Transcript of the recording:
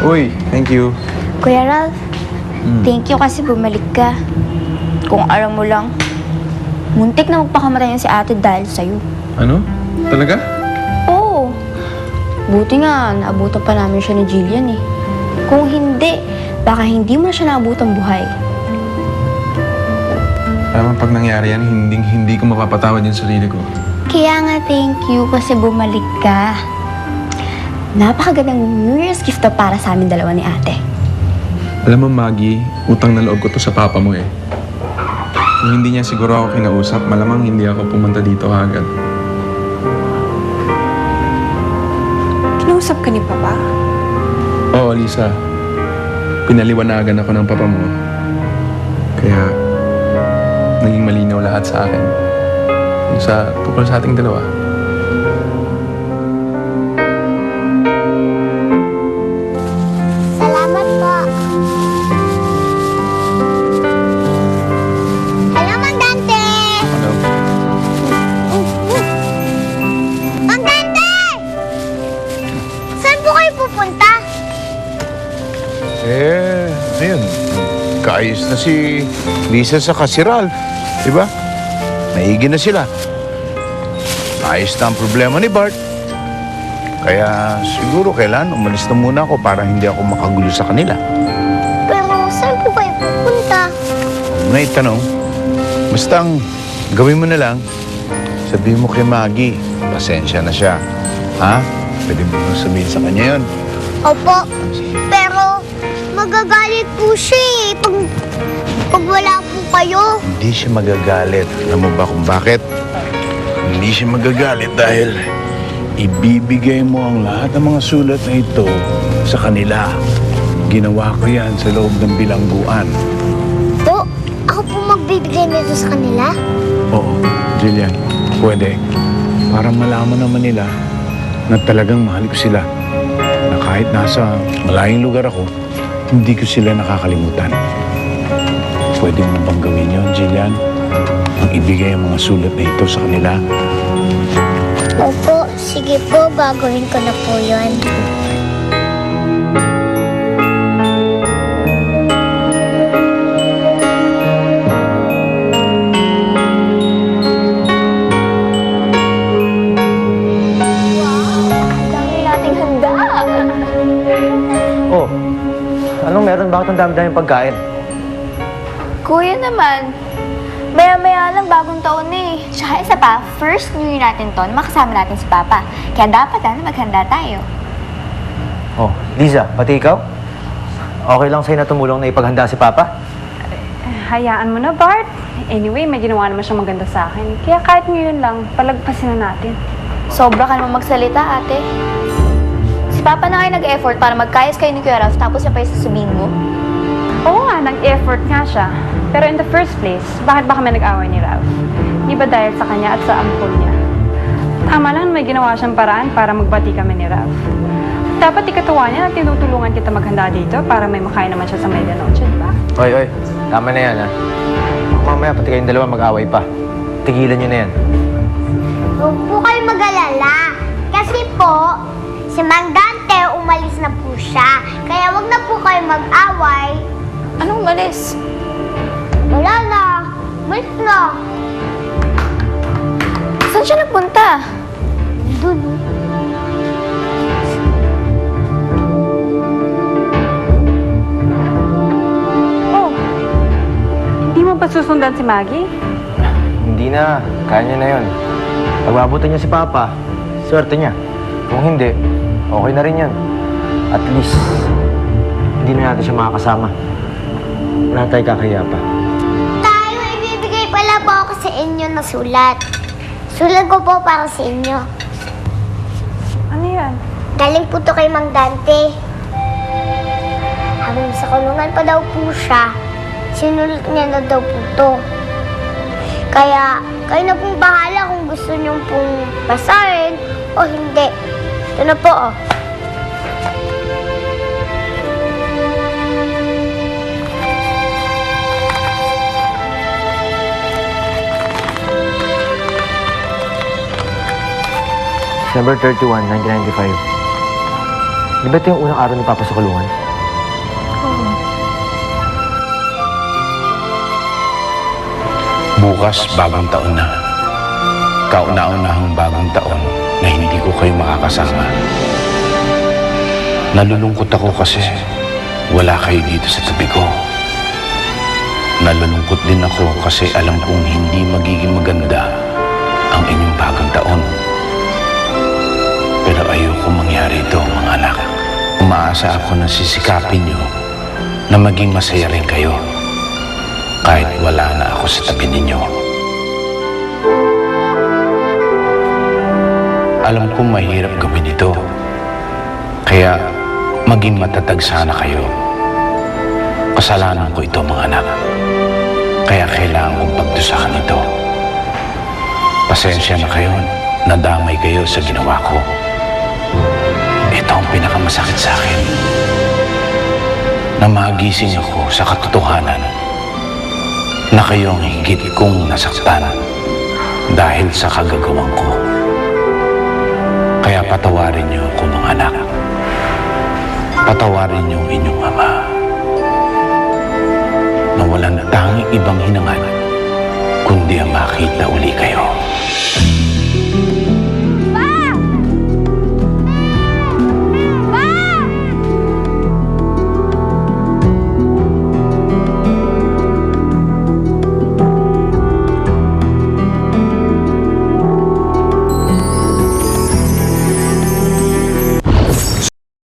Uy, thank you. Kuya Ralph, thank you kasi bumalik ka. Kung alam mo lang, muntik na magpakamatay si ate dahil sa'yo. Ano? Talaga? Oo. Buti nga, naabutan pa namin siya ni Jillian eh. Kung hindi, baka hindi mo na siya naabutang buhay. Alam mo, pag nangyari yan, hindi ko mapapatawad yung sarili ko. Kaya nga thank you kasi bumalik ka. Napakagandang New Year's gift to para sa amin dalawa ni ate. Alam mo, Maggie, utang na loob ko to sa papa mo eh. Kung hindi niya siguro ako kinausap, malamang hindi ako pumunta dito agad. Kinausap ka ni Papa? Oo, Lisa. Pinaliwanagan ako ng papa mo. Kaya, naging malinaw lahat sa akin. Yung tungkol sa ating dalawa. Salamat po. Hello, Mang Dante! Ano? Mang Dante! Saan po kayo pupunta? Ayun. Kaayos na si Lisa sa si Ralph. Diba? Naigi na sila. Ayos na ang problema ni Bart. Kaya siguro kailan umalis na muna ako para hindi ako makagulo sa kanila. Pero saan po kayo pupunta? May tanong. Basta ang gawin mo na lang, sabihin mo kay Maggie, pasensya na siya. Ha? Pwede mo sabihin sa kanya yun. Opo. Pero magagalit po siya eh. Pag wala po kayo. Hindi siya magagalit. Alam mo ba kung bakit? Hindi siya magagalit dahil ibibigay mo ang lahat ng mga sulat na ito sa kanila. Ginawa ko yan sa loob ng bilangguan. Po, ako po magbibigay nito sa kanila? Oo, Jillian, pwede. Para malaman naman nila na talagang mahal ko sila. Na kahit nasa malayong lugar ako, hindi ko sila nakakalimutan. Pwede mo bang gawin yun, Jillian? Ang ibigay ang mga sulat na ito sa kanila. Opo, sige po, gagawin ko na po yun. Dami nating handa. Oh, anong meron? Bakit ang dami-dami pagkain? Kuya naman, maya-maya lang bagong taon na eh. Tsaka isa pa, first New Year natin to, makasama natin si Papa. Kaya dapat maghanda tayo. Oh, Liza, pati ikaw? Okay lang sa'yo na tumulong na ipaghanda si Papa? Hayaan mo na, Bart. Anyway, may ginawa naman siyang maganda sa akin. Kaya kahit ngayon lang, palagpasin na natin. Sobra ka naman magsalita, ate. Si Papa na kayo nag-effort para magkayos kayo ni Kuya Ralph, tapos siya pa yung sasabihin mo. Oo nga, nag-effort nga siya. Pero in the first place, bakit ba kami nag-away ni Ralph? Di ba dahil sa kanya at sa ampon niya? Tama lang may ginawa siyang paraan para magbati kami ni Ralph. Dapat ikatuwa niya na tinutulungan kita maghanda dito para may makain naman siya sa medianoche, di ba? Oy, tama na yan, ha? Mamaya, pati kayong dalawa mag-away pa. Tigilan nyo na yan. Huwag po kayo mag-alala. Kasi po, si Mang Dante umalis na po siya. Kaya wag na po kayo mag-away. Anong malis? Wala na. Umalis na. Saan siya nagpunta? Doon. Oh, hindi mo ba susundan si Maggie? Hindi na. Kaya niya na yun. Pag mabutan niya si Papa, swerte niya. Kung hindi, okay na rin yan. At least, hindi na natin siya makakasama. Wala tayo kakaya pa. Tayo, ibibigay pala po ako sa inyo na sulat. Sulat ko po para sa inyo. Ano yan? Galing po to kay Mang Dante. Habang sa kulungan pa daw po siya, sinulat niya na daw po to. Kaya, kayo na pong bahala kung gusto niyo pong basahin o hindi. Ito na po, oh. December 31, 1995. Di ba ito yung unang araw ni Papa sa kulungan? Bukas, bagong taon na. Kauna-unahang bagong taon na hindi ko kayo makakasama. Nalulungkot ako kasi wala kayo dito sa tabi ko. Nalulungkot din ako kasi alam kong hindi magiging maganda ang inyong bagong taon. Pero ayoko mangyari ito, mga anak. Umaasa ako na sisikapin niyo na maging masaya rin kayo kahit wala na ako sa tabi ninyo. Alam kong mahirap gawin ito, kaya maging matatag sana kayo. Kasalanan ko ito, mga anak. Kaya kailangan kong pagdusahan ito. Pasensya na kayo, nadamay kayo sa ginawa ko. Ito ang pinakamasakit sa akin. Na magising ako sa katotohanan na kayo ang higit kong nasaktan dahil sa kagagawan ko. Kaya patawarin niyo ako, mga anak. Patawarin niyo ang inyong ama na walang tanging ibang hinangad kundi ang makita uli kayo.